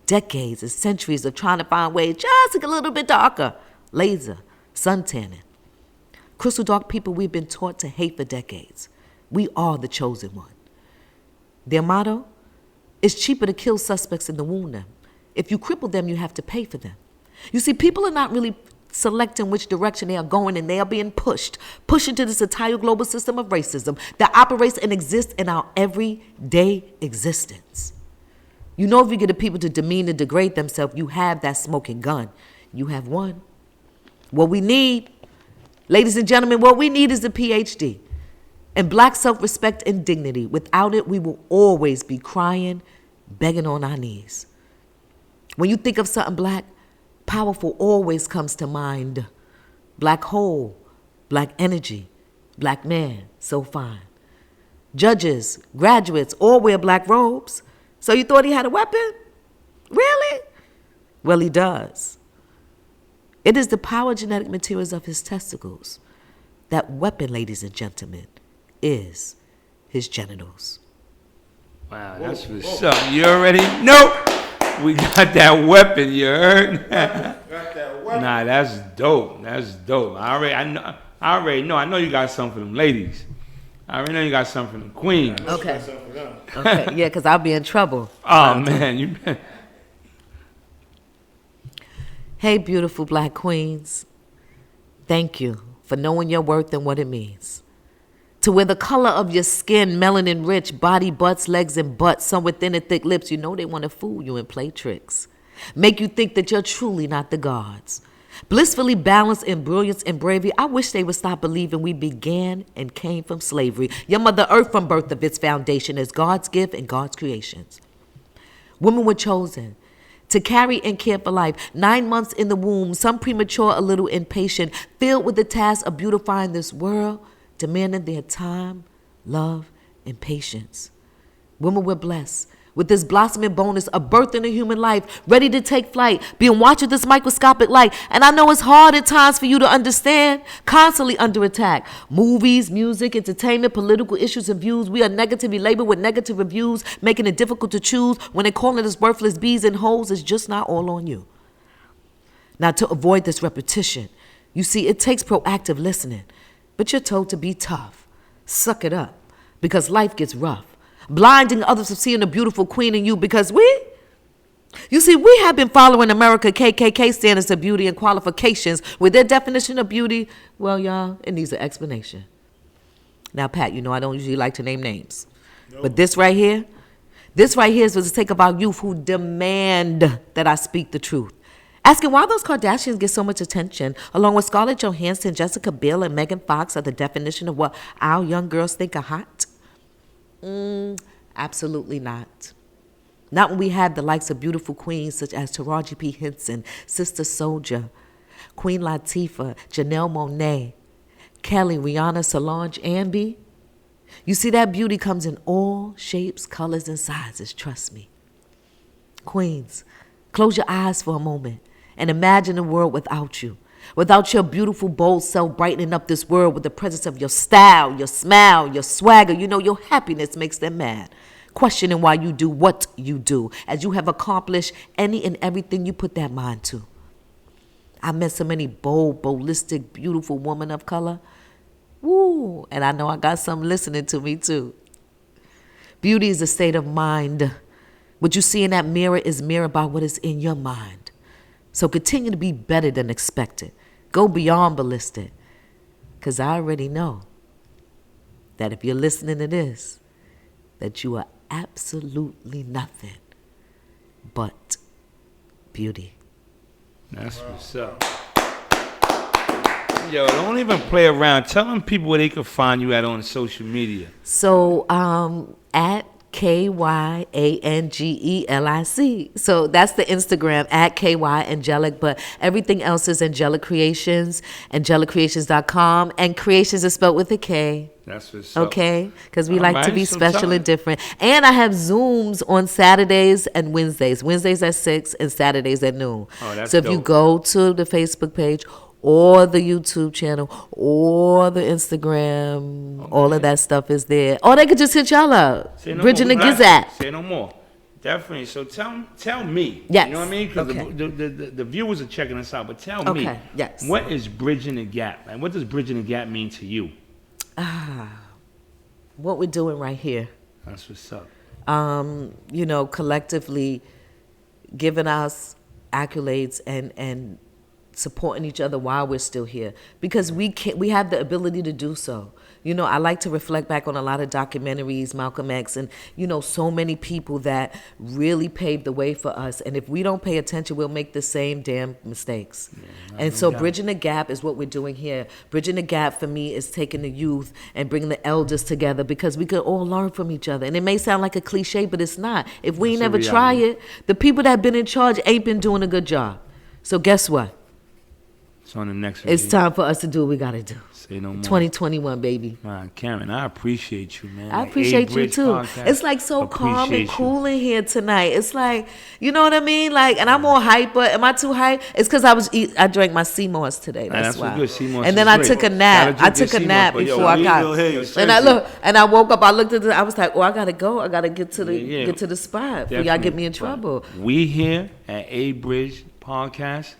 Decades and centuries of trying to find ways just to get a little bit darker. Laser, sun tanning. Crystal dark people we've been taught to hate for decades. We are the chosen one. Their motto? It's cheaper to kill suspects than to wound them. If you cripple them, you have to pay for them. You see, people are not really selecting which direction they are going, and they are being pushed into this entire global system of racism that operates and exists in our everyday existence. You know, if you get the people to demean and degrade themselves, you have that smoking gun. You have one. What we need, ladies and gentlemen, what we need is a PhD and black self-respect and dignity. Without it, we will always be crying, begging on our knees. When you think of something black, powerful always comes to mind. Black hole, black energy, black man, so fine. Judges, graduates, all wear black robes. So you thought he had a weapon? Really? Well, he does. It is the power genetic materials of his testicles. That weapon, ladies and gentlemen, is his genitals. Wow, that's what's up. You already know we got that weapon, you heard? Got that weapon. Nah, that's dope. That's dope. I already know. I know you got something for them ladies. I already know you got something for them queens. Okay. Okay, yeah, because I'll be in trouble. Oh, man. Hey, beautiful black queens. Thank you for knowing your worth and what it means. To where the color of your skin, melanin rich, body, butts, legs, and butts, some with thin and thick lips, you know they want to fool you and play tricks. Make you think that you're truly not the gods. Blissfully balanced in brilliance and bravery, I wish they would stop believing we began and came from slavery. Your Mother Earth from birth of its foundation is God's gift and God's creations. Women were chosen to carry and care for life. 9 months in the womb, some premature, a little impatient, filled with the task of beautifying this world, demanding their time, love, and patience. Women were blessed with this blossoming bonus of birth in a human life, ready to take flight, being watched with this microscopic light. And I know it's hard at times for you to understand, constantly under attack. Movies, music, entertainment, political issues and views. We are negatively labeled with negative reviews, making it difficult to choose when they calling us worthless bees and hoes. It's just not all on you. Now, to avoid this repetition, you see, it takes proactive listening. But you're told to be tough. Suck it up, because life gets rough. Blinding others from seeing a beautiful queen in you because we have been following America KKK standards of beauty and qualifications with their definition of beauty. Well, y'all, it needs an explanation. Now, Pat, you know I don't usually like to name names. Nope. But this right here is for the sake of our youth who demand that I speak the truth. Asking why those Kardashians get so much attention, along with Scarlett Johansson, Jessica Biel, and Megan Fox are the definition of what our young girls think are hot? Absolutely not. Not when we have the likes of beautiful queens such as Taraji P. Henson, Sister Souljah, Queen Latifah, Janelle Monáe, Kelly, Rihanna, Solange, Ambi. You see, that beauty comes in all shapes, colors, and sizes, trust me. Queens, close your eyes for a moment and imagine a world without you. Without your beautiful, bold self brightening up this world with the presence of your style, your smile, your swagger. You know, your happiness makes them mad. Questioning why you do what you do, as you have accomplished any and everything you put that mind to. I met so many bold, ballistic, beautiful women of color. Woo, and I know I got some listening to me too. Beauty is a state of mind. What you see in that mirror is mirrored by what is in your mind. So continue to be better than expected. Go beyond ballistic. Because I already know that if you're listening to this, that you are absolutely nothing but beauty. That's what's up. Yo, don't even play around. Tell them people where they can find you at on social media. So, at KYANGELIC. So that's the Instagram at KY Angelic, but everything else is Angelic Creations, AngelicCreations.com, and creations is spelled with a K. That's what's up. Okay? Because we like to be special and different. And I have Zooms on Saturdays and Wednesdays. Wednesdays at 6 and Saturdays at noon. Oh, that's so if dope. you go to the Facebook page or the YouTube channel or the Instagram, all of that stuff is there. Or they could just hit y'all up. Bridging the Gazette. Say no more. Definitely. So tell me. Yes. You know what I mean? Because Okay. the viewers are checking us out. But tell me. Okay, yes. What is bridging the gap? And what does bridging the gap mean to you? What we're doing right here. That's what's up. Collectively giving us accolades and supporting each other while we're still here, because we have the ability to do so. I like to reflect back on a lot of documentaries, Malcolm X, and so many people that really paved the way for us. And if we don't pay attention, we'll make the same damn mistakes. And so bridging the gap is what we're doing here. Bridging the gap for me is taking the youth and bringing the elders together, because we could all learn from each other. And it may sound like a cliche, but it's not. If we ain't never try it, the people that have been in charge ain't been doing a good job. So guess what? It's on the next It's time for us to do what we got to do. Say no more. 2021, baby. Man, Karen, I appreciate you, man. I appreciate you A-Bridge too. Podcast. It's like so calm Appreciate and you. cool in here tonight. It's like, you know what I mean? Like, and I'm all hyper. Am I too hype? It's because I drank my sea moss today. That's why. Good. Sea-Moss And then is I great. took a nap. Gotta I drink your took a sea-moss, nap but yo, before I we got. will hear you. And I woke up. I looked at I was like, oh, I gotta go. I gotta get to the spot. Before y'all get me in trouble. We here at A-Bridge Podcast.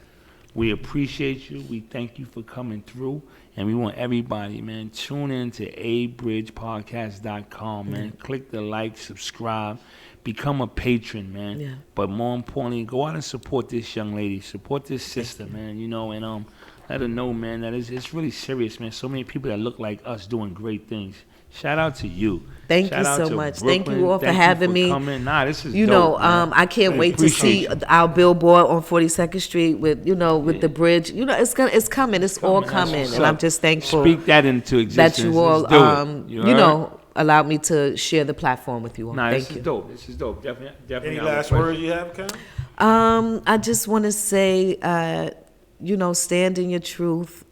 We appreciate you. We thank you for coming through. And we want everybody, man, tune in to abridgepodcast.com, man. Click the like, subscribe, become a patron, man. Yeah. But more importantly, go out and support this young lady. Support this sister, man, and let her know, man, that it's really serious, man. So many people that look like us doing great things. Shout out to you. Thank Shout you out so to much. Brooklyn. Thank you all for Thank you having me. Coming. Nah, this is dope, man. I can't wait to see appreciate you. our billboard on 42nd Street with the bridge. It's coming. It's all coming, what's and I'm up. just thankful Speak that into existence. that you all, Let's do it. You heard? allowed me to share the platform with you all. Nah, Thank this you. is dope. This is dope. Definitely. Any I would last question. words you have, Karen? I just want to say, stand in your truth.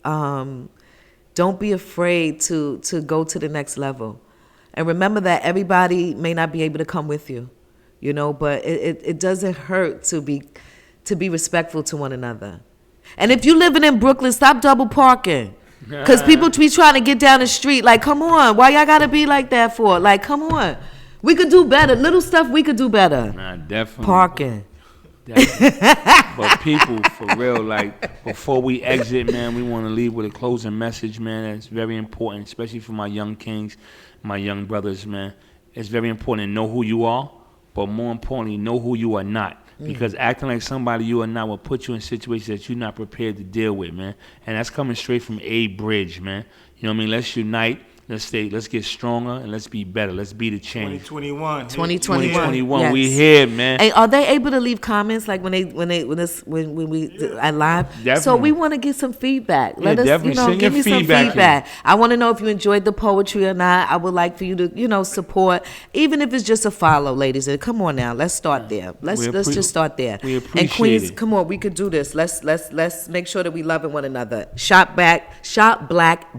Don't be afraid to go to the next level. And remember that everybody may not be able to come with you, but it doesn't hurt to be respectful to one another. And if you're living in Brooklyn, stop double parking. Because people be trying to get down the street. Like, come on. Why y'all got to be like that for? Like, come on. We could do better. Little stuff we could do better. Nah, definitely. Parking. But people, for real, like, before we exit, man, we want to leave with a closing message, man. It's very important, especially for my young kings, my young brothers, man. It's very important to know who you are, but more importantly, know who you are not. Because acting like somebody you are not will put you in situations that you're not prepared to deal with, man. And that's coming straight from A-Bridge, man. You know what I mean? Let's unite. Let's get stronger, and let's be better. Let's be the change. 2021. 2021, Yes. we here, man. Hey, are they able to leave comments like when we I live? Definitely. So we want to get some feedback. Let us, definitely. Send give your me some feedback feedback. I want to know if you enjoyed the poetry or not. I would like for you to, support, even if it's just a follow, ladies. And come on now, let's start there. Let's just start there. We And appreciate Queens, it. come on, we could do this. Let's make sure that we loving one another. Shop black,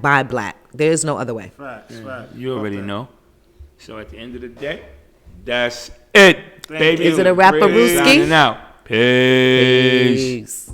buy black. There is no other way. Facts. You already know. So at the end of the day, that's it, baby. Is it a rapper, Bridge Brewski? signing out. Peace. Peace.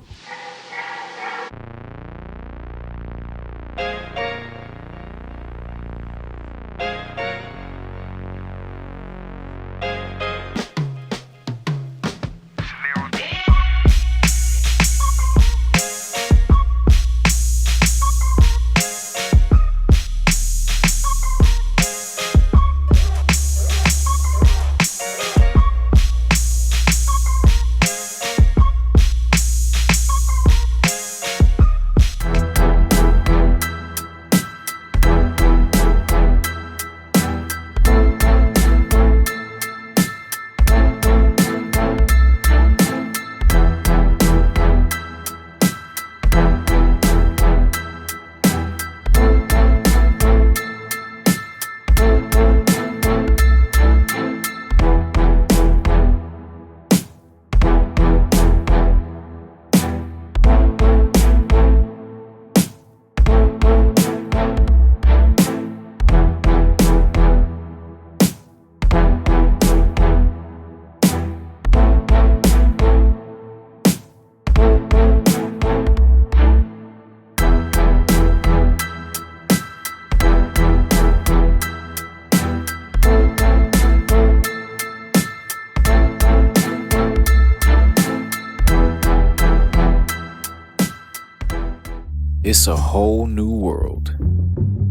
It's a whole new world.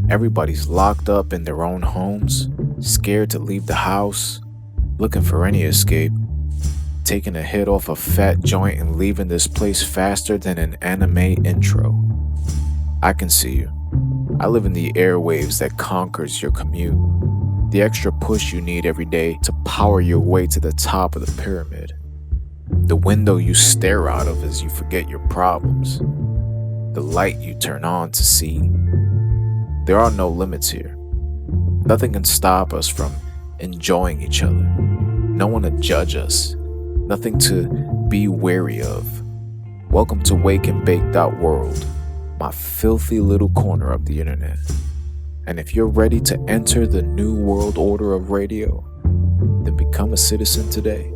Everybody's locked up in their own homes, scared to leave the house, looking for any escape, taking a hit off a fat joint and leaving this place faster than an anime intro. I can see you. I live in the airwaves that conquers your commute, the extra push you need every day to power your way to the top of the pyramid, the window you stare out of as you forget your problems, the light you turn on to see. There are no limits here. Nothing can stop us from enjoying each other. No one to judge us. Nothing to be wary of. Welcome to Wake and Baked Out World, my filthy little corner of the internet. And if you're ready to enter the new world order of radio, then become a citizen today.